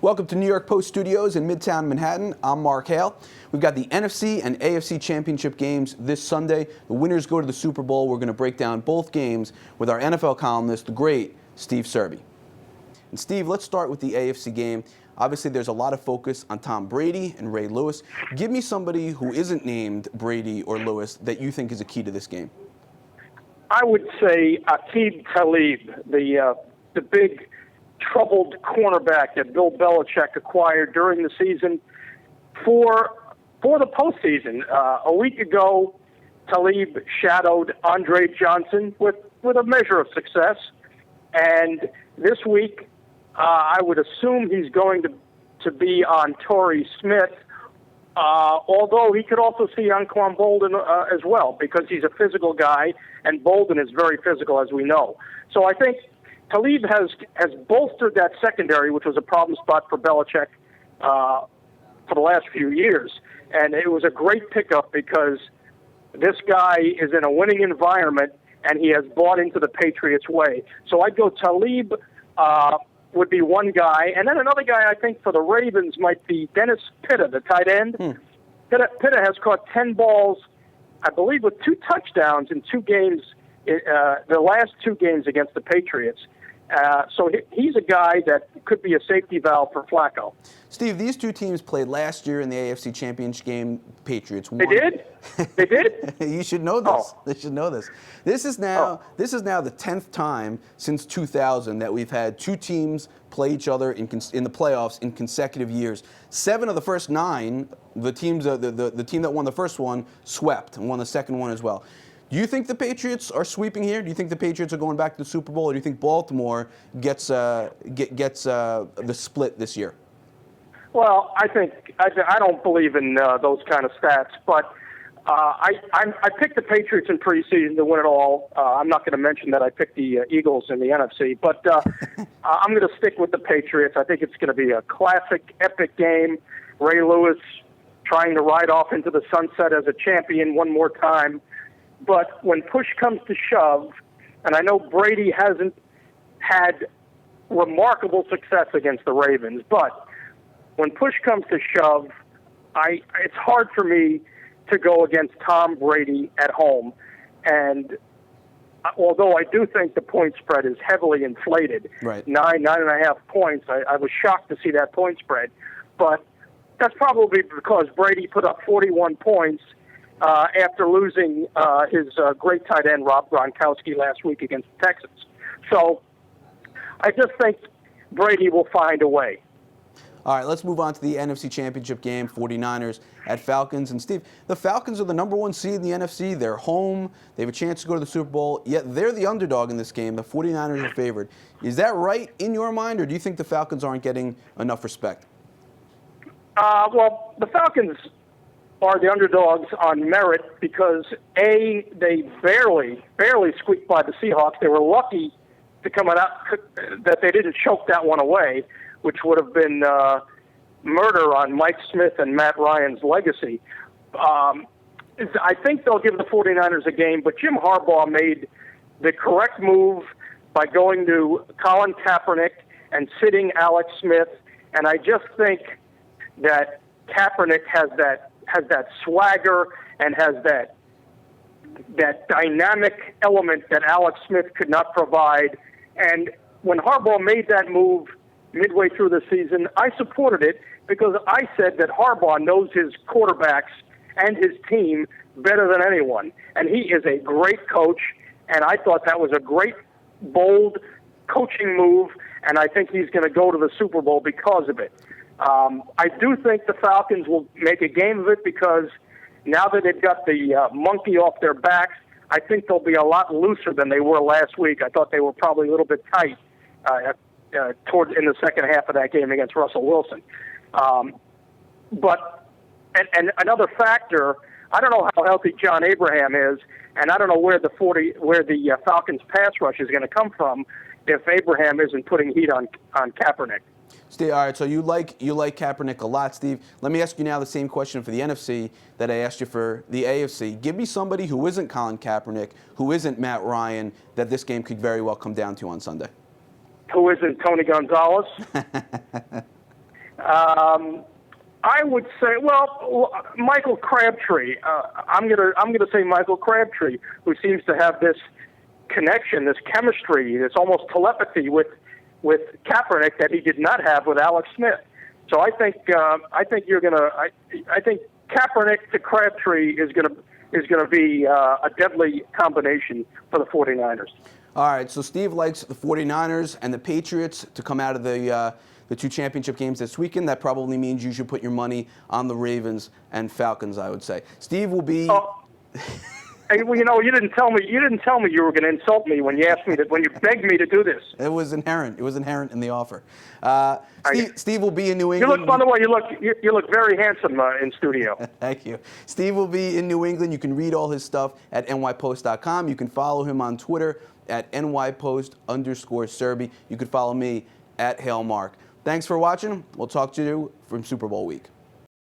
Welcome to New York Post Studios in Midtown Manhattan. I'm Mark Hale. We've got the NFC and AFC Championship games this Sunday. The winners go to the Super Bowl. We're going to break down both games with our NFL columnist, the great Steve Serby. And Steve, let's start with the AFC game. Obviously, there's a lot of focus on Tom Brady and Ray Lewis. Give me somebody who isn't named Brady or Lewis that you think is a key to this game. I would say Aqib Talib, the big troubled cornerback that Bill Belichick acquired during the season for the postseason. A week ago, Talib shadowed Andre Johnson with a measure of success, and this week I would assume he's going to be on Torrey Smith, although he could also see Anquan Bolden as well, because he's a physical guy, and Bolden is very physical, as we know. So I think Talib has bolstered that secondary, which was a problem spot for Belichick for the last few years. And it was a great pickup because this guy is in a winning environment, and he has bought into the Patriots' way. So I'd go Talib would be one guy. And then another guy I think for the Ravens might be Dennis Pitta, the tight end. Pitta has caught 10 balls, I believe, with 2 touchdowns in 2 games, the last 2 games against the Patriots. So he's a guy that could be a safety valve for Flacco. Steve, these two teams played last year in the AFC Championship game. Patriots won. They did? They did? You should know this. Oh. They should know this. This is now the 10th time since 2000 that we've had 2 teams play each other in the playoffs in consecutive years. 7 of the first 9, the team that won the first one swept and won the second one as well. Do you think the Patriots are sweeping here? Do you think the Patriots are going back to the Super Bowl, or do you think Baltimore gets the split this year? Well, I don't believe in those kind of stats, but I picked the Patriots in preseason to win it all. I'm not going to mention that I picked the Eagles in the NFC, but I'm going to stick with the Patriots. I think it's going to be a classic, epic game. Ray Lewis trying to ride off into the sunset as a champion one more time. But when push comes to shove, and I know Brady hasn't had remarkable success against the Ravens, but when push comes to shove, it's hard for me to go against Tom Brady at home. And although I do think the point spread is heavily inflated, right. 9.5 points, I was shocked to see that point spread. But that's probably because Brady put up 41 points after losing his great tight end, Rob Gronkowski, last week against the Texans. So I just think Brady will find a way. All right, let's move on to the NFC Championship game, 49ers at Falcons. And Steve, the Falcons are the #1 seed in the NFC. They're home. They have a chance to go to the Super Bowl, yet they're the underdog in this game. The 49ers are favored. Is that right in your mind, or do you think the Falcons aren't getting enough respect? Well, the Falcons are the underdogs on merit because, A, they barely squeaked by the Seahawks. They were lucky to come out that they didn't choke that one away, which would have been murder on Mike Smith and Matt Ryan's legacy. I think they'll give the 49ers a game, but Jim Harbaugh made the correct move by going to Colin Kaepernick and sitting Alex Smith, and I just think that Kaepernick has that swagger and has that dynamic element that Alex Smith could not provide. And when Harbaugh made that move midway through the season, I supported it because I said that Harbaugh knows his quarterbacks and his team better than anyone. And he is a great coach, and I thought that was a great, bold coaching move, and I think he's going to go to the Super Bowl because of it. I do think the Falcons will make a game of it because now that they've got the monkey off their backs, I think they'll be a lot looser than they were last week. I thought they were probably a little bit tight in the second half of that game against Russell Wilson. But another factor, I don't know how healthy John Abraham is, and I don't know where the Falcons pass rush is going to come from if Abraham isn't putting heat on Kaepernick. Steve, all right, so you like Kaepernick a lot, Steve. Let me ask you now the same question for the NFC that I asked you for the AFC. Give me somebody who isn't Colin Kaepernick, who isn't Matt Ryan, that this game could very well come down to on Sunday. Who isn't Tony Gonzalez? I would say, well, Michael Crabtree. I'm gonna say Michael Crabtree, who seems to have this connection, this chemistry, this almost telepathy with Kaepernick that he did not have with Alex Smith. So I think I think Kaepernick to Crabtree is gonna be a deadly combination for the 49ers. All right, so Steve likes the 49ers and the Patriots to come out of the two championship games this weekend. That probably means you should put your money on the Ravens and Falcons, I would say. Steve will be... Hey, well, you didn't tell me you were going to insult me when you asked me when you begged me to do this. It was inherent. It was inherent in the offer. Steve will be in New England. By the way, you look very handsome in studio. Thank you. Steve will be in New England. You can read all his stuff at nypost.com. You can follow him on Twitter at nypost_Serby. You can follow me at Hale Mark. Thanks for watching. We'll talk to you from Super Bowl week.